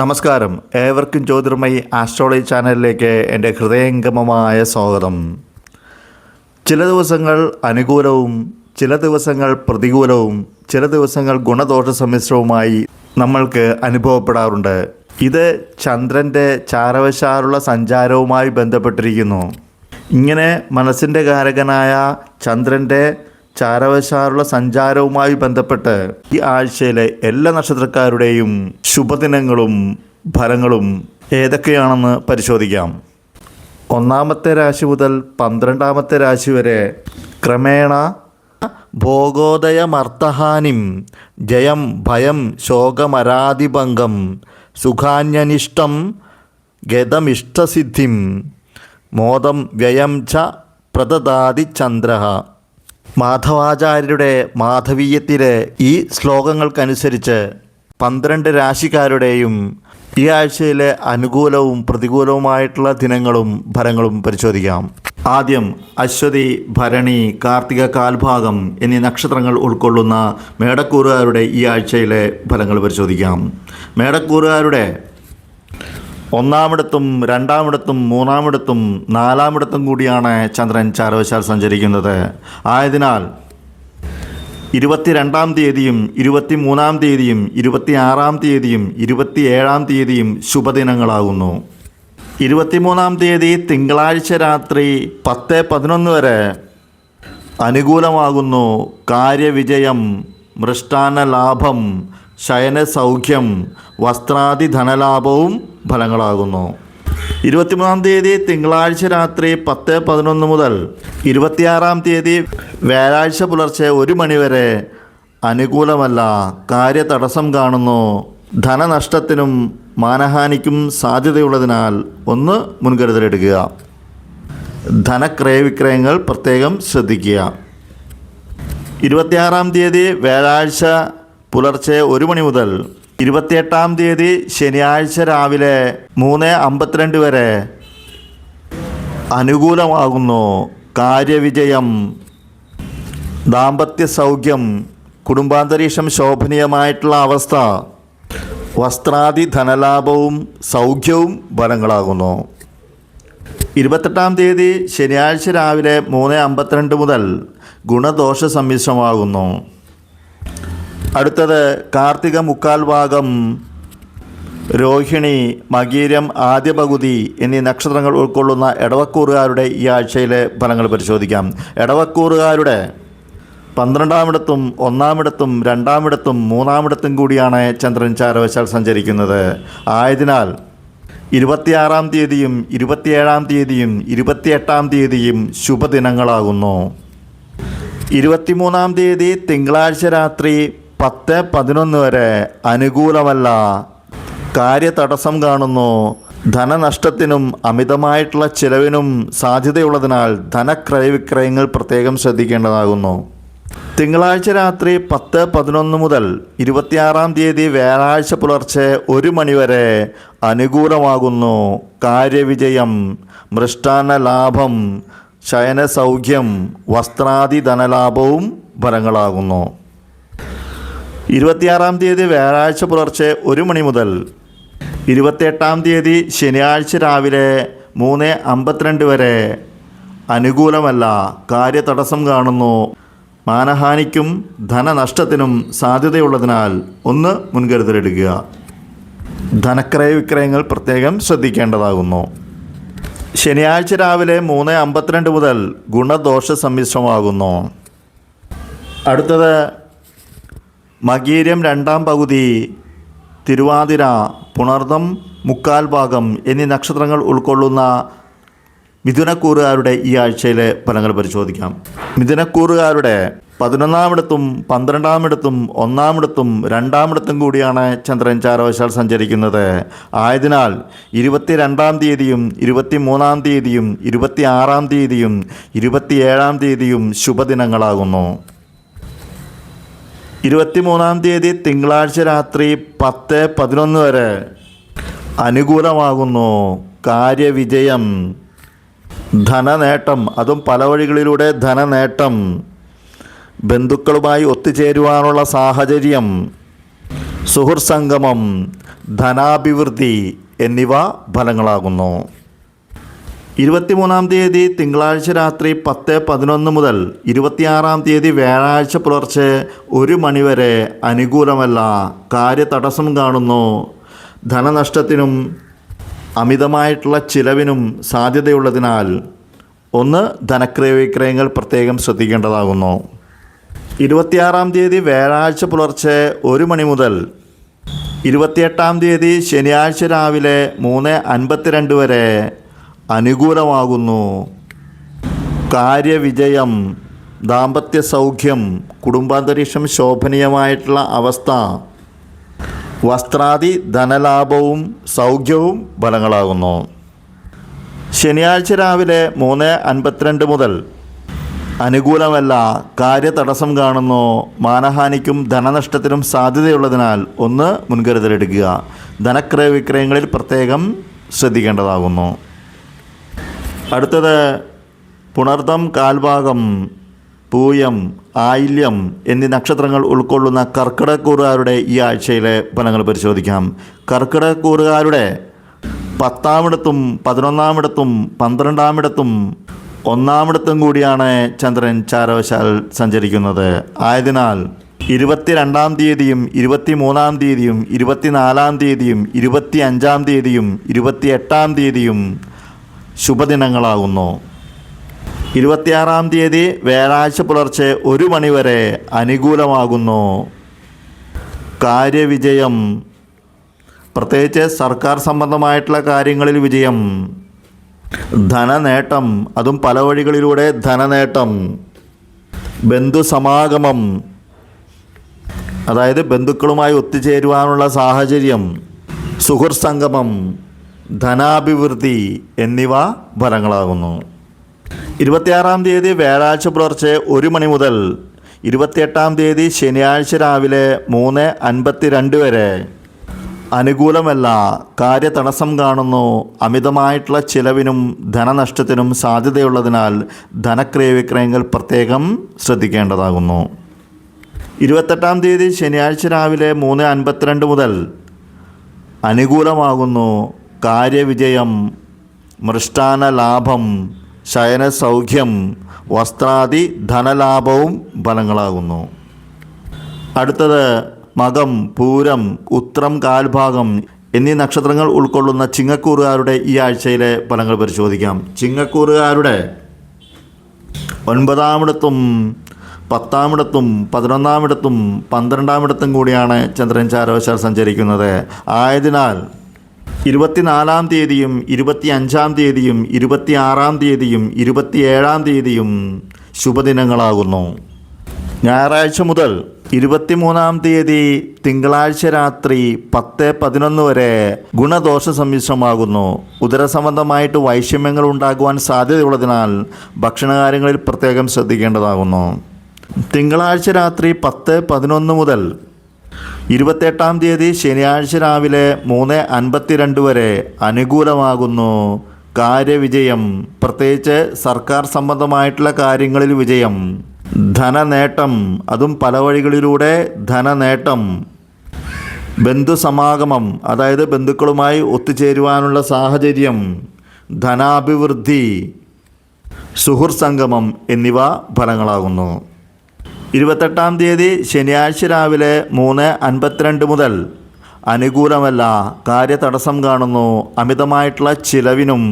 നമസ്കാരം, ഏവർക്കും ജ്യോതിർമയി ആസ്ട്രോളജി ചാനലിലേക്ക് എൻ്റെ ഹൃദയംഗമമായ സ്വാഗതം. ചില ദിവസങ്ങൾ അനുകൂലവും ചില ദിവസങ്ങൾ പ്രതികൂലവും ചില ദിവസങ്ങൾ ഗുണദോഷ സമ്മിശ്രവുമായി നമ്മൾക്ക് അനുഭവപ്പെടാറുണ്ട്. ഇത് ചന്ദ്രൻ്റെ ചാരവശാലുള്ള സഞ്ചാരവുമായി ബന്ധപ്പെട്ടിരിക്കുന്നു. ഇങ്ങനെ മനസ്സിൻ്റെ കാരകനായ ചന്ദ്രൻ്റെ ചാരവശാലുള്ള സഞ്ചാരവുമായി ബന്ധപ്പെട്ട് ഈ ആഴ്ചയിലെ എല്ലാ നക്ഷത്രക്കാരുടെയും ശുഭദിനങ്ങളും ഫലങ്ങളും ഏതൊക്കെയാണെന്ന് പരിശോധിക്കാം. 1-ാമത്തെ രാശി മുതൽ 12-ാമത്തെ രാശി വരെ ക്രമേണ ഭോഗോദയമർത്ഥഹാനിം ജയം ഭയം ശോകമരാതിഭംഗം സുഖാന്യനിഷ്ടം ഗതമിഷ്ടസിദ്ധിം മോദം വ്യയം ച പ്രദദാതി ചന്ദ്രഃ. മാധവാചാര്യരുടെ മാധവീയത്തിലെ ഈ ശ്ലോകങ്ങൾക്കനുസരിച്ച് 12 രാശിക്കാരുടെയും ഈ ആഴ്ചയിലെ അനുകൂലവും പ്രതികൂലവുമായിട്ടുള്ള ദിനങ്ങളും ഫലങ്ങളും പരിശോധിക്കാം. ആദ്യം അശ്വതി, ഭരണി, കാർത്തിക കാൽഭാഗം എന്നീ നക്ഷത്രങ്ങൾ ഉൾക്കൊള്ളുന്ന മേടക്കൂറുകാരുടെ ഈ ആഴ്ചയിലെ ഫലങ്ങൾ പരിശോധിക്കാം. മേടക്കൂറുകാരുടെ 1-ാമിടത്തും 2-ാമിടത്തും 3-ാമിടത്തും 4-ാമിടത്തും കൂടിയാണ് ചന്ദ്രൻ ചാരവശാൽ സഞ്ചരിക്കുന്നത്. ആയതിനാൽ 22-ാം തീയതിയും 23-ാം തീയതിയും 26-ാം തീയതിയും 27-ാം തീയതിയും ശുഭദിനങ്ങളാകുന്നു. 23-ാം തീയതി തിങ്കളാഴ്ച രാത്രി 10-11 വരെ അനുകൂലമാകുന്നു. കാര്യവിജയം, മൃഷ്ടാന്ന ലാഭം, ശയനസൗഖ്യം, വസ്ത്രാദി ധനലാഭവും ഫലങ്ങളാകുന്നു. 23-ാം തീയതി തിങ്കളാഴ്ച രാത്രി 10-11 മുതൽ 26-ാം തീയതി വ്യാഴാഴ്ച പുലർച്ചെ 1 മണിവരെ അനുകൂലമല്ല. കാര്യതടസ്സം കാണുന്നു. ധനനഷ്ടത്തിനും മാനഹാനിക്കും സാധ്യതയുള്ളതിനാൽ ഒന്ന് മുൻകരുതലെടുക്കുക. ധനക്രയവിക്രയങ്ങൾ പ്രത്യേകം ശ്രദ്ധിക്കുക. 26-ാം തീയതി വ്യാഴാഴ്ച പുലർച്ചെ 1 മണി മുതൽ 28-ാം തീയതി ശനിയാഴ്ച രാവിലെ 3:52 വരെ അനുകൂലമാകുന്നു. കാര്യവിജയം, ദാമ്പത്യ സൗഖ്യം, കുടുംബാന്തരീക്ഷം ശോഭനീയമായിട്ടുള്ള അവസ്ഥ, വസ്ത്രാദി ധനലാഭവും സൗഖ്യവും ഫലങ്ങളാകുന്നു. 28-ാം തീയതി ശനിയാഴ്ച രാവിലെ 3:52 മുതൽ ഗുണദോഷ സമ്മിശ്രമാകുന്നു. അടുത്തത് കാർത്തിക മുക്കാൽ ഭാഗം, രോഹിണി, മകീരം ആദ്യ പകുതി എന്നീ നക്ഷത്രങ്ങൾ ഉൾക്കൊള്ളുന്ന എടവക്കൂറുകാരുടെ ഈ ആഴ്ചയിലെ ഫലങ്ങൾ പരിശോധിക്കാം. എടവക്കൂറുകാരുടെ 12-ാമിടത്തും 1-ാമിടത്തും 2-ാമിടത്തും 3-ാമിടത്തും കൂടിയാണ് ചന്ദ്രൻ ചാരവശാൽ സഞ്ചരിക്കുന്നത്. ആയതിനാൽ 26-ാം തീയതിയും 27-ാം തീയതിയും 28-ാം തീയതിയും ശുഭദിനങ്ങളാകുന്നു. 23-ാം തീയതി തിങ്കളാഴ്ച രാത്രി 10-11 വരെ അനുകൂലമല്ല. കാര്യതടസ്സം കാണുന്നു. ധനനഷ്ടത്തിനും അമിതമായിട്ടുള്ള ചിലവിനും സാധ്യതയുള്ളതിനാൽ ധനക്രയവിക്രയങ്ങൾ പ്രത്യേകം ശ്രദ്ധിക്കേണ്ടതാകുന്നു. തിങ്കളാഴ്ച രാത്രി 10-11 മുതൽ 26-ാം തീയതി വ്യാഴാഴ്ച പുലർച്ചെ 1 മണിവരെ അനുകൂലമാകുന്നു. കാര്യവിജയം, മൃഷ്ടാന്ന ലാഭം, ശയനസൗഖ്യം, വസ്ത്രാദി ധനലാഭവും ഫലങ്ങളാകുന്നു. 26-ാം തീയതി വ്യാഴാഴ്ച പുലർച്ചെ 1 മണി മുതൽ 28-ാം തീയതി ശനിയാഴ്ച രാവിലെ 3:52 വരെ അനുകൂലമല്ല. കാര്യതടസ്സം കാണുന്നു. മാനഹാനിക്കും ധനനഷ്ടത്തിനും സാധ്യതയുള്ളതിനാൽ ഒന്ന് മുൻകരുതലെടുക്കുക. ധനക്രയവിക്രയങ്ങൾ പ്രത്യേകം ശ്രദ്ധിക്കേണ്ടതാകുന്നു. ശനിയാഴ്ച രാവിലെ 3:52 മുതൽ ഗുണദോഷ സമ്മിശ്രമാകുന്നു. അടുത്തത് മകീരം 2-ാം പകുതി, തിരുവാതിര, പുണർദം മുക്കാൽ ഭാഗം എന്നീ നക്ഷത്രങ്ങൾ ഉൾക്കൊള്ളുന്ന മിഥുനക്കൂറുകാരുടെ ഈ ആഴ്ചയിലെ ഫലങ്ങൾ പരിശോധിക്കാം. മിഥുനക്കൂറുകാരുടെ 11-ാമിടത്തും 12-ാമിടത്തും 1-ാമിടത്തും 2-ാമിടത്തും കൂടിയാണ് ചന്ദ്രൻ ചാരവശാൽ സഞ്ചരിക്കുന്നത്. ആയതിനാൽ 22-ാം തീയതിയും 23-ാം തീയതിയും 26-ാം തീയതിയും 27-ാം തീയതിയും ശുഭദിനങ്ങളാകുന്നു. 23-ാം തീയതി തിങ്കളാഴ്ച രാത്രി 10-11 വരെ അനുകൂലമാകുന്നു. കാര്യവിജയം, ധനനേട്ടം, അതും പല വഴികളിലൂടെ ധനനേട്ടം, ബന്ധുക്കളുമായി ഒത്തുചേരുവാനുള്ള സാഹചര്യം, സുഹൃത്സംഗമം, ധനാഭിവൃദ്ധി എന്നിവ ഫലങ്ങളാകുന്നു. 23-ാം തീയതി തിങ്കളാഴ്ച രാത്രി 10:11 മുതൽ 26-ാം തീയതി വ്യാഴാഴ്ച പുലർച്ചെ 1 മണിവരെ അനുകൂലമല്ല, കാര്യതടസ്സം കാണുന്നു. ധനനഷ്ടത്തിനും അമിതമായിട്ടുള്ള ചിലവിനും സാധ്യതയുള്ളതിനാൽ ധനക്രയ വിക്രയങ്ങൾ പ്രത്യേകം ശ്രദ്ധിക്കേണ്ടതാകുന്നു. 26-ാം തീയതി വ്യാഴാഴ്ച പുലർച്ചെ 1 മണി മുതൽ 28-ാം തീയതി ശനിയാഴ്ച രാവിലെ 3:52 വരെ അനുകൂലമാകുന്നു. കാര്യവിജയം, ദാമ്പത്യ സൗഖ്യം, കുടുംബാന്തരീക്ഷം ശോഭനീയമായിട്ടുള്ള അവസ്ഥ, വസ്ത്രാദി ധനലാഭവും സൗഖ്യവും ഫലങ്ങളാകുന്നു. ശനിയാഴ്ച രാവിലെ 3:52 മുതൽ അനുകൂലമല്ല, കാര്യതടസ്സം കാണുന്നു. മാനഹാനിക്കും ധനനഷ്ടത്തിനും സാധ്യതയുള്ളതിനാൽ മുൻകരുതലെടുക്കുക. ധനക്രയ വിക്രയങ്ങളിൽ പ്രത്യേകം ശ്രദ്ധിക്കേണ്ടതാകുന്നു. അടുത്തത് പുണർദം, കാൽഭാഗം, പൂയം, ആയില്യം എന്നീ നക്ഷത്രങ്ങൾ ഉൾക്കൊള്ളുന്ന കർക്കിടകക്കൂറുകാരുടെ ഈ ആഴ്ചയിലെ ഫലങ്ങൾ പരിശോധിക്കാം. കർക്കിടകക്കൂറുകാരുടെ 10-ാമിടത്തും 11-ാമിടത്തും 12-ാമിടത്തും 1-ാമിടത്തും കൂടിയാണ് ചന്ദ്രൻ ചാരവശാൽ സഞ്ചരിക്കുന്നത്. ആയതിനാൽ 22-ാം തീയതിയും 23-ാം തീയതിയും 24-ാം തീയതിയും 25-ാം തീയതിയും 28-ാം തീയതിയും ശുഭദിനങ്ങളാകുന്നു. 26-ാം തീയതി വ്യാഴാഴ്ച പുലർച്ചെ 1 മണിവരെ അനുകൂലമാകുന്നു. കാര്യവിജയം, പ്രത്യേകിച്ച് സർക്കാർ സംബന്ധമായിട്ടുള്ള കാര്യങ്ങളിൽ വിജയം, ധനനേട്ടം, അതും പല വഴികളിലൂടെ ധനനേട്ടം, ബന്ധുസമാഗമം, അതായത് ബന്ധുക്കളുമായി ഒത്തുചേരുവാനുള്ള സാഹചര്യം, സുഹൃത്ത് സംഗമം, ധനാഭിവൃദ്ധി എന്നിവ ഫലങ്ങളാകുന്നു. 26-ാം തീയതി വ്യാഴാഴ്ച പുലർച്ചെ 1 മണി മുതൽ 28-ാം തീയതി ശനിയാഴ്ച രാവിലെ 3:52 വരെ അനുകൂലമല്ല, കാര്യതടസ്സം കാണുന്നു. അമിതമായിട്ടുള്ള ചിലവിനും ധനനഷ്ടത്തിനും സാധ്യതയുള്ളതിനാൽ ധനക്രയ വിക്രയങ്ങൾ പ്രത്യേകം ശ്രദ്ധിക്കേണ്ടതാകുന്നു. 28-ാം തീയതി ശനിയാഴ്ച രാവിലെ 3:52 മുതൽ അനുകൂലമാകുന്നു. കാര്യവിജയം, മൃഷ്ടാന ലാഭം, ശയനസൗഖ്യം, വസ്ത്രാദി ധനലാഭവും ഫലങ്ങളാകുന്നു. അടുത്തത് മകം, പൂരം, ഉത്രം, കാൽഭാഗം എന്നീ നക്ഷത്രങ്ങൾ ഉൾക്കൊള്ളുന്ന ചിങ്ങക്കൂറുകാരുടെ ഈ ആഴ്ചയിലെ ഫലങ്ങൾ പരിശോധിക്കാം. ചിങ്ങക്കൂറുകാരുടെ 9-ാമിടത്തും 10-ാമിടത്തും 11-ാമിടത്തും 12-ാമിടത്തും കൂടിയാണ് ചന്ദ്രൻ ചാരവശാൽ സഞ്ചരിക്കുന്നത്. ആയതിനാൽ 24-ാം തീയതിയും 25-ാം തീയതിയും 26-ാം തീയതിയും 27-ാം തീയതിയും ശുഭദിനങ്ങളാകുന്നു. ഞായറാഴ്ച മുതൽ 23-ാം തീയതി തിങ്കളാഴ്ച രാത്രി 10:11 വരെ ഗുണദോഷ സമ്മിശ്രമാകുന്നു. ഉദരസംബന്ധമായിട്ട് വൈഷമ്യങ്ങൾ ഉണ്ടാകുവാൻ സാധ്യതയുള്ളതിനാൽ ഭക്ഷണകാര്യങ്ങളിൽ പ്രത്യേകം ശ്രദ്ധിക്കേണ്ടതാകുന്നു. തിങ്കളാഴ്ച രാത്രി 10:11 മുതൽ 28-ാം തീയതി ശനിയാഴ്ച രാവിലെ 3:52 വരെ അനുകൂലമാകുന്നു. കാര്യവിജയം, പ്രത്യേകിച്ച് സർക്കാർ സംബന്ധമായിട്ടുള്ള കാര്യങ്ങളിൽ വിജയം, ധനനേട്ടം, അതും പല വഴികളിലൂടെ ധനനേട്ടം, ബന്ധുസമാഗമം, അതായത് ബന്ധുക്കളുമായി ഒത്തുചേരുവാനുള്ള സാഹചര്യം, ധനാഭിവൃദ്ധി, സുഹൃത്ത് സംഗമം എന്നിവ ഫലങ്ങളാകുന്നു. 28-ാം തീയതി ശനിയാഴ്ച രാവിലെ 3:52 മുതൽ അനുകൂലമല്ല, കാര്യതടസ്സം കാണുന്നു. അമിതമായിട്ടുള്ള ചിലവിനും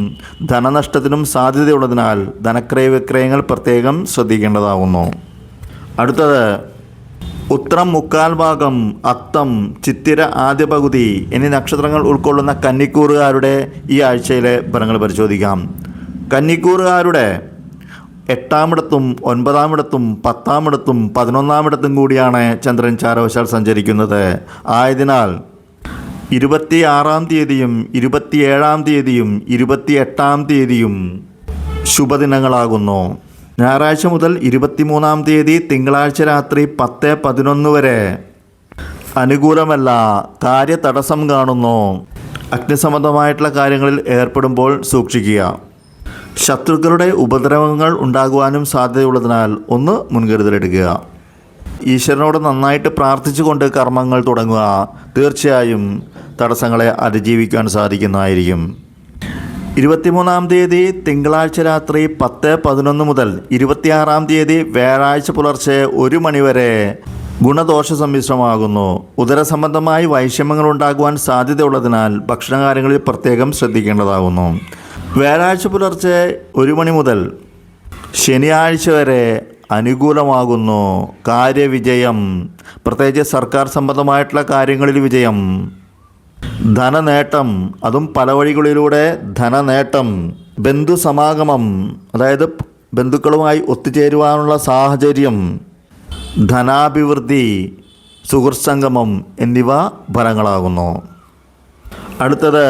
ധനനഷ്ടത്തിനും സാധ്യതയുള്ളതിനാൽ ധനക്രയ വിക്രയങ്ങൾ പ്രത്യേകം ശ്രദ്ധിക്കേണ്ടതാകുന്നു. അടുത്തത് ഉത്രം, മുക്കാൽ ഭാഗം, അത്തം, ചിത്തിര ആദ്യ പകുതി എന്നീ നക്ഷത്രങ്ങൾ ഉൾക്കൊള്ളുന്ന കന്നിക്കൂറുകാരുടെ ഈ ആഴ്ചയിലെ ഫലങ്ങൾ പരിശോധിക്കാം. കന്നിക്കൂറുകാരുടെ 8-ാമിടത്തും 9-ാമിടത്തും 10-ാമിടത്തും 11-ാമിടത്തും കൂടിയാണ് ചന്ദ്രൻ ചാരവശാൽ സഞ്ചരിക്കുന്നത്. ആയതിനാൽ 26-ാം തീയതിയും 27-ാം തീയതിയും 28-ാം തീയതിയും ശുഭദിനങ്ങളാകുന്നു. ഞായറാഴ്ച മുതൽ 23-ാം തീയതി തിങ്കളാഴ്ച രാത്രി 10:11 വരെ അനുകൂലമല്ല, കാര്യതടസ്സം കാണുന്നു. അഗ്നിസംബന്ധമായിട്ടുള്ള കാര്യങ്ങളിൽ ഏർപ്പെടുമ്പോൾ സൂക്ഷിക്കുക. ശത്രുക്കളുടെ ഉപദ്രവങ്ങൾ ഉണ്ടാകുവാനും സാധ്യതയുള്ളതിനാൽ മുൻകരുതലെടുക്കുക. ഈശ്വരനോട് നന്നായിട്ട് പ്രാർത്ഥിച്ചുകൊണ്ട് കർമ്മങ്ങൾ തുടങ്ങുക. തീർച്ചയായും തടസ്സങ്ങളെ അതിജീവിക്കാൻ സാധിക്കുന്നതായിരിക്കും. 23-ാം തീയതി തിങ്കളാഴ്ച രാത്രി 10:11 മുതൽ 26-ാം തീയതി വ്യാഴാഴ്ച പുലർച്ചെ 1 മണി വരെ ഗുണദോഷ സമ്മിശ്രമാകുന്നു. ഉദരസംബന്ധമായി വൈഷമ്യങ്ങൾ ഉണ്ടാകുവാൻ സാധ്യതയുള്ളതിനാൽ ഭക്ഷണകാര്യങ്ങളിൽ പ്രത്യേകം ശ്രദ്ധിക്കേണ്ടതാകുന്നു. വ്യാഴാഴ്ച പുലർച്ചെ 1 മണി മുതൽ ശനിയാഴ്ച വരെ അനുകൂലമാകുന്നു. കാര്യവിജയം, പ്രത്യേകിച്ച് സർക്കാർ സംബന്ധമായിട്ടുള്ള കാര്യങ്ങളിൽ വിജയം, ധനനേട്ടം, അതും പല വഴികളിലൂടെ ധനനേട്ടം, ബന്ധുസമാഗമം, അതായത് ബന്ധുക്കളുമായി ഒത്തുചേരുവാനുള്ള സാഹചര്യം, ധനാഭിവൃദ്ധി, സുഹൃത്സംഗമം എന്നിവ ഫലങ്ങളാകുന്നു. അടുത്തത്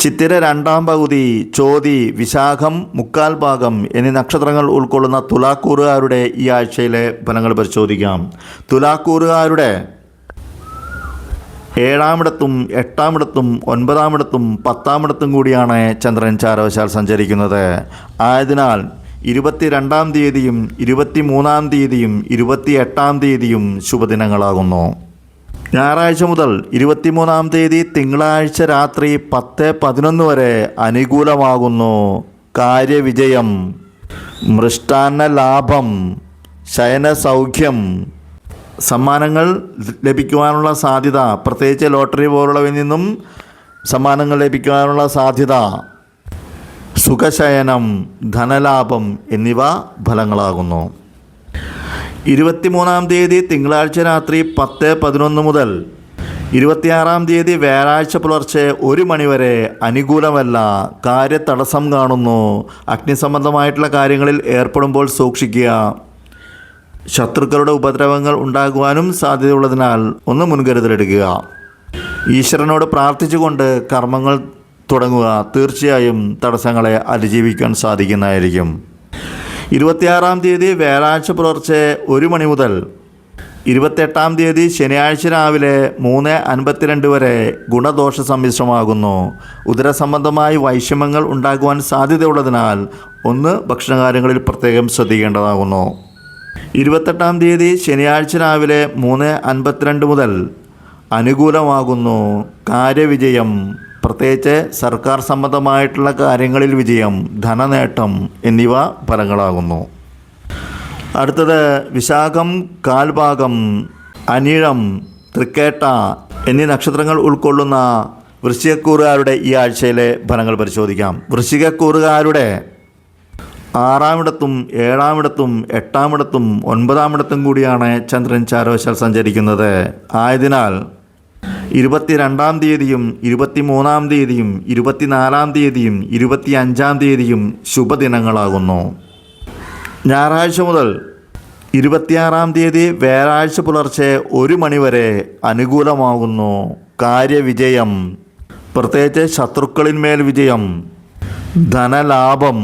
ചിത്തിര 2-ാം പകുതി, ചോതി, വിശാഖം 1/4 ഭാഗം എന്നീ നക്ഷത്രങ്ങൾ ഉൾക്കൊള്ളുന്ന തുലാക്കൂറുകാരുടെ ഈ ആഴ്ചയിലെ ഫലങ്ങൾ പരിശോധിക്കാം. തുലാക്കൂറുകാരുടെ 7-ാമിടത്തും 8-ാമിടത്തും 9-ാമിടത്തും 10-ാമിടത്തും കൂടിയാണ് ചന്ദ്രൻ ചാരവശാൽ സഞ്ചരിക്കുന്നത്. ആയതിനാൽ 22-ാം തീയതിയും 23-ാം തീയതിയും 28-ാം തീയതിയും ശുഭദിനങ്ങളാകുന്നു. ഞായറാഴ്ച മുതൽ 23-ാം തീയതി തിങ്കളാഴ്ച രാത്രി 10:11 വരെ അനുകൂലമാകുന്നു. കാര്യവിജയം, മൃഷ്ടാന്ന ലാഭം, ശയനസൗഖ്യം, സമ്മാനങ്ങൾ ലഭിക്കുവാനുള്ള സാധ്യത, പ്രത്യേകിച്ച് ലോട്ടറി പോലുള്ളവയിൽ നിന്നും സമ്മാനങ്ങൾ ലഭിക്കുവാനുള്ള സാധ്യത, സുഖശയനം, ധനലാഭം എന്നിവ ഫലങ്ങളാകുന്നു. 23-ാം തീയതി തിങ്കളാഴ്ച രാത്രി 10:11 മുതൽ 26-ാം തീയതി വ്യാഴാഴ്ച പുലർച്ചെ 1 മണി വരെ അനുകൂലമല്ല. കാര്യതടസ്സം കാണുന്നു. അഗ്നിസംബന്ധമായിട്ടുള്ള കാര്യങ്ങളിൽ ഏർപ്പെടുമ്പോൾ സൂക്ഷിക്കുക. ശത്രുക്കളുടെ ഉപദ്രവങ്ങൾ ഉണ്ടാകുവാനും സാധ്യതയുള്ളതിനാൽ ഒന്ന് മുൻകരുതലെടുക്കുക. ഈശ്വരനോട് പ്രാർത്ഥിച്ചുകൊണ്ട് കർമ്മങ്ങൾ തുടങ്ങുക. തീർച്ചയായും തടസ്സങ്ങളെ അതിജീവിക്കാൻ സാധിക്കുന്നതായിരിക്കും. 26-ാം തീയതി വ്യാഴാഴ്ച പുലർച്ചെ 1 മണി മുതൽ 28-ാം തീയതി ശനിയാഴ്ച രാവിലെ 3:52 വരെ ഗുണദോഷ സമ്മിശ്രമാകുന്നു. ഉദരസംബന്ധമായി വൈഷമ്യങ്ങൾ ഉണ്ടാകുവാൻ സാധ്യതയുള്ളതിനാൽ ഒന്ന് ഭക്ഷണകാര്യങ്ങളിൽ പ്രത്യേകം ശ്രദ്ധിക്കേണ്ടതാകുന്നു. 28-ാം തീയതി ശനിയാഴ്ച രാവിലെ 3:52 മുതൽ അനുകൂലമാകുന്നു. കാര്യവിജയം, പ്രത്യേകിച്ച് സർക്കാർ സംബന്ധമായിട്ടുള്ള കാര്യങ്ങളിൽ വിജയം, ധനനേട്ടം എന്നിവ ഫലങ്ങളാകുന്നു. അടുത്തത് വിശാഖം 1/4 ഭാഗം, അനിഴം, തൃക്കേട്ട എന്നീ നക്ഷത്രങ്ങൾ ഉൾക്കൊള്ളുന്ന വൃശ്ചികക്കൂറുകാരുടെ ഈ ആഴ്ചയിലെ ഫലങ്ങൾ പരിശോധിക്കാം. വൃശ്ചികക്കൂറുകാരുടെ 6-ാമിടത്തും 7-ാമിടത്തും 8-ാമിടത്തും 9-ാമിടത്തും കൂടിയാണ് ചന്ദ്രൻ ചാരവശാൽ സഞ്ചരിക്കുന്നത്. ആയതിനാൽ 22-ാം തീയതിയും 23-ാം തീയതിയും 24-ാം തീയതിയും 25-ാം തീയതിയും ശുഭദിനങ്ങളാകുന്നു. ഞായറാഴ്ച മുതൽ 26-ാം തീയതി വ്യാഴാഴ്ച പുലർച്ചെ 1 മണി വരെ അനുകൂലമാകുന്നു. കാര്യവിജയം, പ്രത്യേകിച്ച് ശത്രുക്കളിന്മേൽ വിജയം, ധനലാഭം,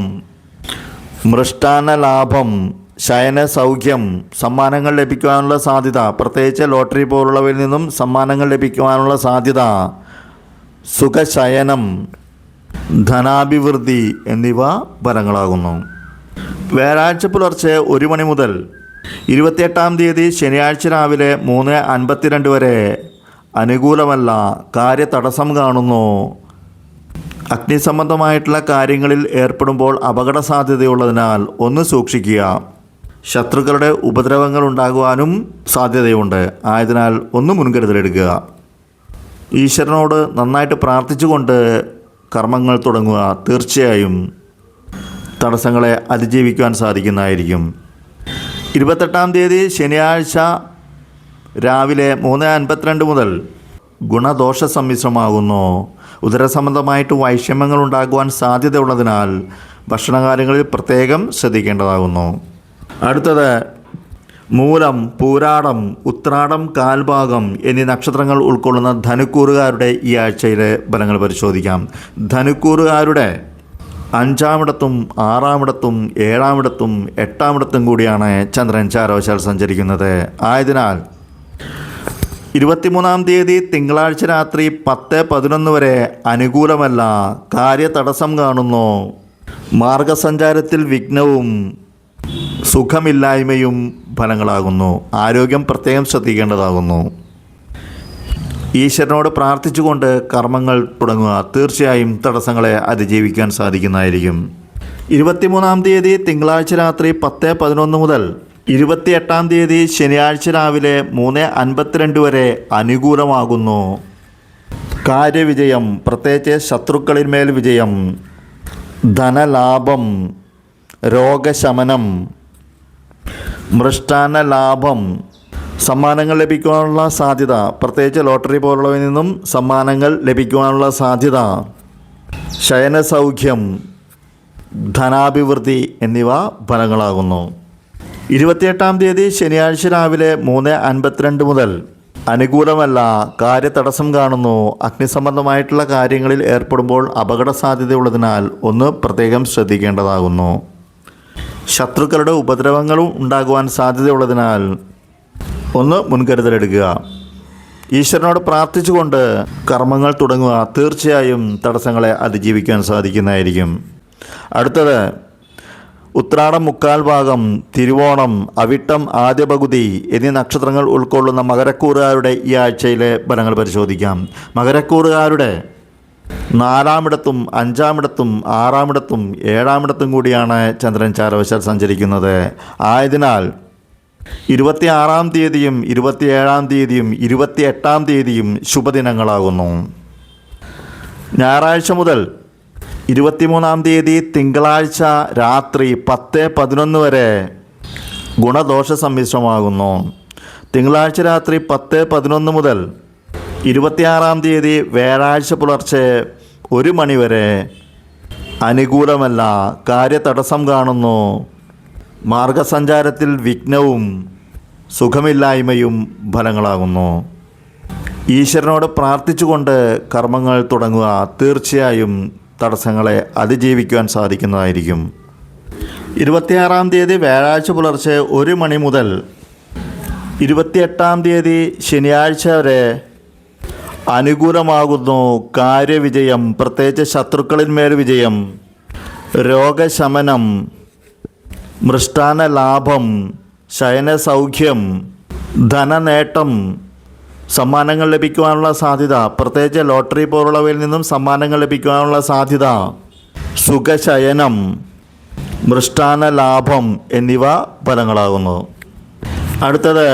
മൃഷ്ടാന്ന ലാഭം, ശയനസൗഖ്യം, സമ്മാനങ്ങൾ ലഭിക്കുവാനുള്ള സാധ്യത, പ്രത്യേകിച്ച് ലോട്ടറി പോലുള്ളവയിൽ നിന്നും സമ്മാനങ്ങൾ ലഭിക്കുവാനുള്ള സാധ്യത, സുഖശയനം, ധനാഭിവൃദ്ധി എന്നിവ ഫലങ്ങളാകുന്നു. വ്യാഴാഴ്ച പുലർച്ചെ 1 മണി മുതൽ 28-ാം തീയതി ശനിയാഴ്ച രാവിലെ 3:52 വരെ അനുകൂലമല്ല. കാര്യതടസ്സം കാണുന്നു. അഗ്നിസംബന്ധമായിട്ടുള്ള കാര്യങ്ങളിൽ ഏർപ്പെടുമ്പോൾ അപകട സാധ്യതയുള്ളതിനാൽ ഒന്ന് സൂക്ഷിക്കുക. ശത്രുക്കളുടെ ഉപദ്രവങ്ങൾ ഉണ്ടാകുവാനും സാധ്യതയുണ്ട്. ആയതിനാൽ ഒന്ന് മുൻകരുതലെടുക്കുക. ഈശ്വരനോട് നന്നായിട്ട് പ്രാർത്ഥിച്ചുകൊണ്ട് കർമ്മങ്ങൾ തുടങ്ങുക. തീർച്ചയായും തടസ്സങ്ങളെ അതിജീവിക്കുവാൻ സാധിക്കുന്നതായിരിക്കും. 28-ാം തീയതി ശനിയാഴ്ച രാവിലെ 3:52 മുതൽ ഗുണദോഷ സമ്മിശ്രമാകുന്നു. ഉദരസംബന്ധമായിട്ട് വൈഷമ്യങ്ങൾ ഉണ്ടാകുവാൻ സാധ്യതയുള്ളതിനാൽ ഭക്ഷണകാര്യങ്ങളിൽ പ്രത്യേകം ശ്രദ്ധിക്കേണ്ടതാകുന്നു. അടുത്തത് മൂലം, പൂരാടം, ഉത്രാടം 1/4 ഭാഗം എന്നീ നക്ഷത്രങ്ങൾ ഉൾക്കൊള്ളുന്ന ധനുക്കൂറുകാരുടെ ഈ ആഴ്ചയിലെ ഫലങ്ങൾ പരിശോധിക്കാം. ധനുക്കൂറുകാരുടെ 5-ാമിടത്തും 6-ാമിടത്തും 7-ാമിടത്തും 8-ാമിടത്തും കൂടിയാണ് ചന്ദ്രൻ ചാരവശാൽ സഞ്ചരിക്കുന്നത്. ആയതിനാൽ 23-ാം തീയതി തിങ്കളാഴ്ച രാത്രി 10:11 വരെ അനുകൂലമല്ല. കാര്യതടസ്സം കാണുന്നു. മാർഗസഞ്ചാരത്തിൽ വിഘ്നവും സുഖമില്ലായ്മയും ഫലങ്ങളാകുന്നു. ആരോഗ്യം പ്രത്യേകം ശ്രദ്ധിക്കേണ്ടതാകുന്നു. ഈശ്വരനോട് പ്രാർത്ഥിച്ചുകൊണ്ട് കർമ്മങ്ങൾ തുടങ്ങുക. തീർച്ചയായും തടസ്സങ്ങളെ അതിജീവിക്കാൻ സാധിക്കുന്നതായിരിക്കും. 23-ാം തീയതി തിങ്കളാഴ്ച രാത്രി 10:11 മുതൽ 28-ാം തീയതി ശനിയാഴ്ച രാവിലെ 3:52 വരെ അനുകൂലമാകുന്നു. കാര്യവിജയം, പ്രത്യേകിച്ച് ശത്രുക്കളിന്മേൽ വിജയം, ധനലാഭം, രോഗശമനം, മൃഷ്ടാന്ന ലാഭം, സമ്മാനങ്ങൾ ലഭിക്കുവാനുള്ള സാധ്യത, പ്രത്യേകിച്ച് ലോട്ടറി പോലുള്ളവയിൽ നിന്നും സമ്മാനങ്ങൾ ലഭിക്കുവാനുള്ള സാധ്യത, ശയനസൗഖ്യം, ധനാഭിവൃദ്ധി എന്നിവ ഫലങ്ങളാകുന്നു. 28-ാം തീയതി ശനിയാഴ്ച രാവിലെ 3:52 മുതൽ അനുകൂലമല്ല. കാര്യതടസ്സം കാണുന്നു. അഗ്നിസംബന്ധമായിട്ടുള്ള കാര്യങ്ങളിൽ ഏർപ്പെടുമ്പോൾ അപകട സാധ്യതയുള്ളതിനാൽ ഒന്ന് പ്രത്യേകം ശ്രദ്ധിക്കേണ്ടതാകുന്നു. ശത്രുക്കളുടെ ഉപദ്രവങ്ങളും ഉണ്ടാകുവാൻ സാധ്യതയുള്ളതിനാൽ ഒന്ന് മുൻകരുതലെടുക്കുക. ഈശ്വരനോട് പ്രാർത്ഥിച്ചുകൊണ്ട് കർമ്മങ്ങൾ തുടങ്ങുക. തീർച്ചയായും തടസ്സങ്ങളെ അതിജീവിക്കാൻ സാധിക്കുന്നതായിരിക്കും. അടുത്തത് ഉത്രാടം മുക്കാൽ ഭാഗം, തിരുവോണം, അവിട്ടം ആദ്യ പകുതി എന്നീ നക്ഷത്രങ്ങൾ ഉൾക്കൊള്ളുന്ന മകരക്കൂറുകാരുടെ ഈ ആഴ്ചയിലെ ഫലങ്ങൾ പരിശോധിക്കാം. മകരക്കൂറുകാരുടെ 4-ാമിടത്തും 5-ാമിടത്തും 6-ാമിടത്തും 7-ാമിടത്തും കൂടിയാണ് ചന്ദ്രൻ ചാരവശാൽ സഞ്ചരിക്കുന്നത്. ആയതിനാൽ 26-ാം തീയതിയും 27-ാം തീയതിയും 28-ാം തീയതിയും ശുഭദിനങ്ങളാകുന്നു. ഞായറാഴ്ച മുതൽ 23-ാം തീയതി തിങ്കളാഴ്ച രാത്രി 10:11 വരെ ഗുണദോഷ സമ്മിശ്രമാകുന്നു. തിങ്കളാഴ്ച രാത്രി 10:11 മുതൽ 26-ാം തീയതി വ്യാഴാഴ്ച പുലർച്ചെ 1 മണി വരെ അനുകൂലമല്ല. കാര്യതടസ്സം കാണുന്നു. മാർഗസഞ്ചാരത്തിൽ വിഘ്നവും സുഖമില്ലായ്മയും ഫലങ്ങളാകുന്നു. ഈശ്വരനോട് പ്രാർത്ഥിച്ചുകൊണ്ട് കർമ്മങ്ങൾ തുടങ്ങുക. തീർച്ചയായും തടസ്സങ്ങളെ അതിജീവിക്കുവാൻ സാധിക്കുന്നതായിരിക്കും. 26-ാം തീയതി വ്യാഴാഴ്ച പുലർച്ചെ 1 മണി മുതൽ 28-ാം തീയതി ശനിയാഴ്ച വരെ അനുകൂലമാകുന്നു. കാര്യവിജയം, പ്രത്യേകിച്ച് ശത്രുക്കളിന്മേൽ വിജയം, രോഗശമനം, മൃഷ്ടാന്ന ലാഭം, ശയനസൗഖ്യം, ധനനേട്ടം, സമ്മാനങ്ങൾ ലഭിക്കുവാനുള്ള സാധ്യത, പ്രത്യേകിച്ച് ലോട്ടറി പോലുള്ളവയിൽ നിന്നും സമ്മാനങ്ങൾ ലഭിക്കുവാനുള്ള സാധ്യത, സുഖശയനം, മൃഷ്ടാന്ന ലാഭം എന്നിവ ഫലങ്ങളാകുന്നു. അടുത്തത്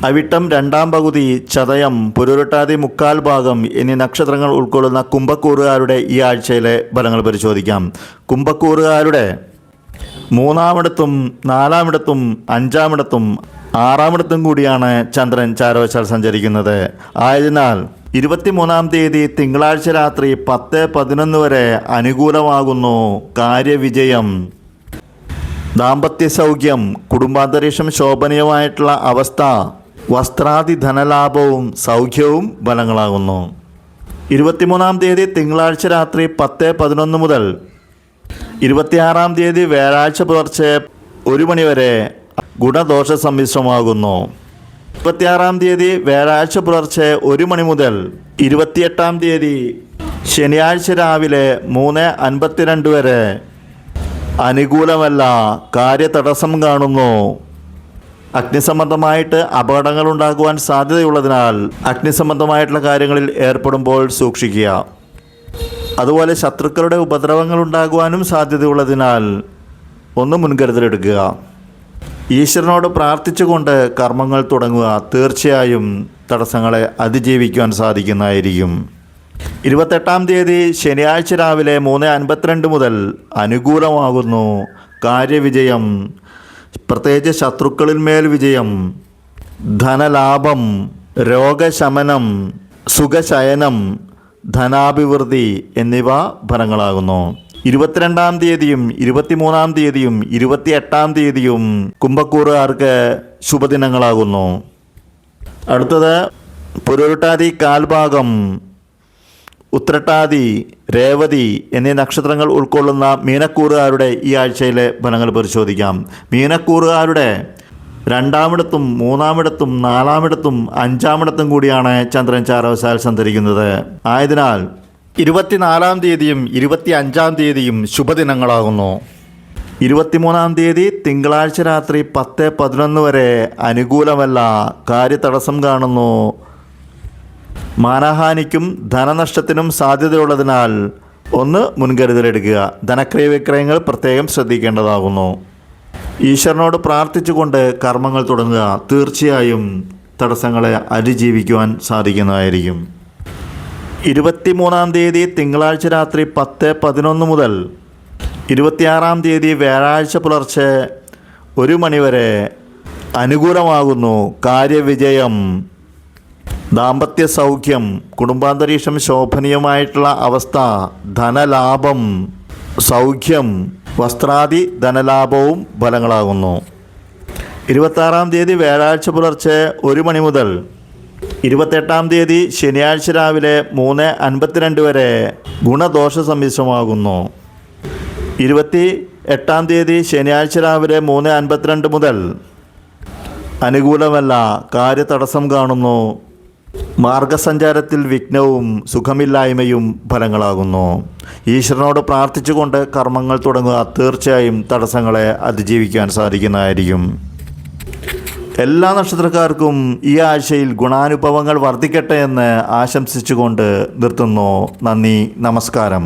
അവിട്ടം 2-ാം പകുതി, ചതയം, പുരുരുട്ടാതി മുക്കാൽ ഭാഗം എന്നീ നക്ഷത്രങ്ങൾ ഉൾക്കൊള്ളുന്ന കുംഭക്കൂറുകാരുടെ ഈ ആഴ്ചയിലെ ഫലങ്ങൾ പരിശോധിക്കാം. കുംഭക്കൂറുകാരുടെ 3-ാമിടത്തും 4-ാമിടത്തും 5-ാമിടത്തും 6-ാമിടത്തും കൂടിയാണ് ചന്ദ്രൻ ചാരവശാൽ സഞ്ചരിക്കുന്നത്. ആയതിനാൽ 23-ാം തീയതി തിങ്കളാഴ്ച രാത്രി 10:11 വരെ അനുകൂലമാകുന്നു. കാര്യവിജയം, ദാമ്പത്യ സൗഖ്യം, കുടുംബാന്തരീക്ഷം ശോഭനീയമായിട്ടുള്ള അവസ്ഥ, വസ്ത്രാദി ധനലാഭവും സൗഖ്യവും ഫലങ്ങളാകുന്നു. 23-ാം തീയതി തിങ്കളാഴ്ച രാത്രി 10:11 മുതൽ 26-ാം തീയതി വ്യാഴാഴ്ച പുലർച്ചെ 1 മണി വരെ ഗുണദോഷ സമ്മിശ്രമാകുന്നു. 26-ാം തീയതി വ്യാഴാഴ്ച പുലർച്ചെ 1 മണി മുതൽ 28-ാം തീയതി ശനിയാഴ്ച രാവിലെ 3:52 വരെ അനുകൂലമല്ല. കാര്യതടസ്സം കാണുന്നു. അഗ്നിസംബന്ധമായിട്ട് അപകടങ്ങൾ ഉണ്ടാകുവാൻ സാധ്യതയുള്ളതിനാൽ അഗ്നിസംബന്ധമായിട്ടുള്ള കാര്യങ്ങളിൽ ഏർപ്പെടുമ്പോൾ സൂക്ഷിക്കുക. അതുപോലെ ശത്രുക്കളുടെ ഉപദ്രവങ്ങൾ ഉണ്ടാകുവാനും സാധ്യതയുള്ളതിനാൽ ഒന്ന് മുൻകരുതലെടുക്കുക. ഈശ്വരനോട് പ്രാർത്ഥിച്ചുകൊണ്ട് കർമ്മങ്ങൾ തുടങ്ങുക. തീർച്ചയായും തടസ്സങ്ങളെ അതിജീവിക്കുവാൻ സാധിക്കുന്നതായിരിക്കും. 28-ാം തീയതി ശനിയാഴ്ച രാവിലെ 3:52 മുതൽ അനുകൂലമാകുന്നു. കാര്യവിജയം, പ്രത്യേകിച്ച് ശത്രുക്കളിന്മേൽ വിജയം, ധനലാഭം, രോഗശമനം, സുഖശയനം, ധനാഭിവൃദ്ധി എന്നിവ ഫലങ്ങളാകുന്നു. 22-ാം തീയതിയും 23-ാം തീയതിയും 28-ാം തീയതിയും കുംഭക്കൂറുകാർക്ക് ശുഭദിനങ്ങളാകുന്നു. അടുത്തത് പുരുരുട്ടാതി കാൽഭാഗം, ഉത്രട്ടാതി, രേവതി എന്നീ നക്ഷത്രങ്ങൾ ഉൾക്കൊള്ളുന്ന മീനക്കൂറുകാരുടെ ഈ ആഴ്ചയിലെ ഫലങ്ങൾ പരിശോധിക്കാം. മീനക്കൂറുകാരുടെ 2-ാമിടത്തും 3-ാമിടത്തും 4-ാമിടത്തും 5-ാമിടത്തും കൂടിയാണ് ചന്ദ്രൻ ചാരവശാൽ സഞ്ചരിക്കുന്നത്. ആയതിനാൽ 24-ാം തീയതിയും 25-ാം തീയതിയും ശുഭദിനങ്ങളാകുന്നു. 23-ാം തീയതി തിങ്കളാഴ്ച രാത്രി 10-11 വരെ അനുകൂലമല്ല, കാര്യതടസ്സം കാണുന്നു. മാനഹാനിക്കും ധനനഷ്ടത്തിനും സാധ്യതയുള്ളതിനാൽ ഒന്ന് മുൻകരുതലെടുക്കുക. ധനക്രയ വിക്രയങ്ങൾ പ്രത്യേകം ശ്രദ്ധിക്കേണ്ടതാകുന്നു. ഈശ്വരനോട് പ്രാർത്ഥിച്ചുകൊണ്ട് കർമ്മങ്ങൾ തുടങ്ങുക. തീർച്ചയായും തടസ്സങ്ങളെ അതിജീവിക്കുവാൻ സാധിക്കുന്നതായിരിക്കും. 23-ാം തീയതി തിങ്കളാഴ്ച രാത്രി 10-11 മുതൽ 26-ാം തീയതി വ്യാഴാഴ്ച പുലർച്ചെ 1 മണി വരെ അനുകൂലമാകുന്നു. കാര്യവിജയം, ദാമ്പത്യ സൗഖ്യം, കുടുംബാന്തരീക്ഷം ശോഭനീയമായിട്ടുള്ള അവസ്ഥ, ധനലാഭം, സൗഖ്യം, വസ്ത്രാദി ധനലാഭവും ഫലങ്ങളാകുന്നു. 26-ാം തീയതി വ്യാഴാഴ്ച പുലർച്ചെ 1 മണി മുതൽ 28-ാം തീയതി ശനിയാഴ്ച രാവിലെ 3:52 വരെ ഗുണദോഷ സമ്മിശ്രമാകുന്നു. 28-ാം തീയതി ശനിയാഴ്ച രാവിലെ 3:52 മുതൽ അനുകൂലമല്ല, കാര്യതടസ്സം കാണുന്നു. മാർഗസഞ്ചാരത്തിൽ വിഘ്നവും സുഖമില്ലായ്മയും ഫലങ്ങളാകുന്നു. ഈശ്വരനോട് പ്രാർത്ഥിച്ചുകൊണ്ട് കർമ്മങ്ങൾ തുടങ്ങുക. തീർച്ചയായും തടസ്സങ്ങളെ അതിജീവിക്കാൻ സാധിക്കുന്നതായിരിക്കും. എല്ലാ നക്ഷത്രക്കാർക്കും ഈ ആഴ്ചയിൽ ഗുണാനുഭവങ്ങൾ വർദ്ധിക്കട്ടെ എന്ന് ആശംസിച്ചുകൊണ്ട് നിർത്തുന്നു. നന്ദി, നമസ്കാരം.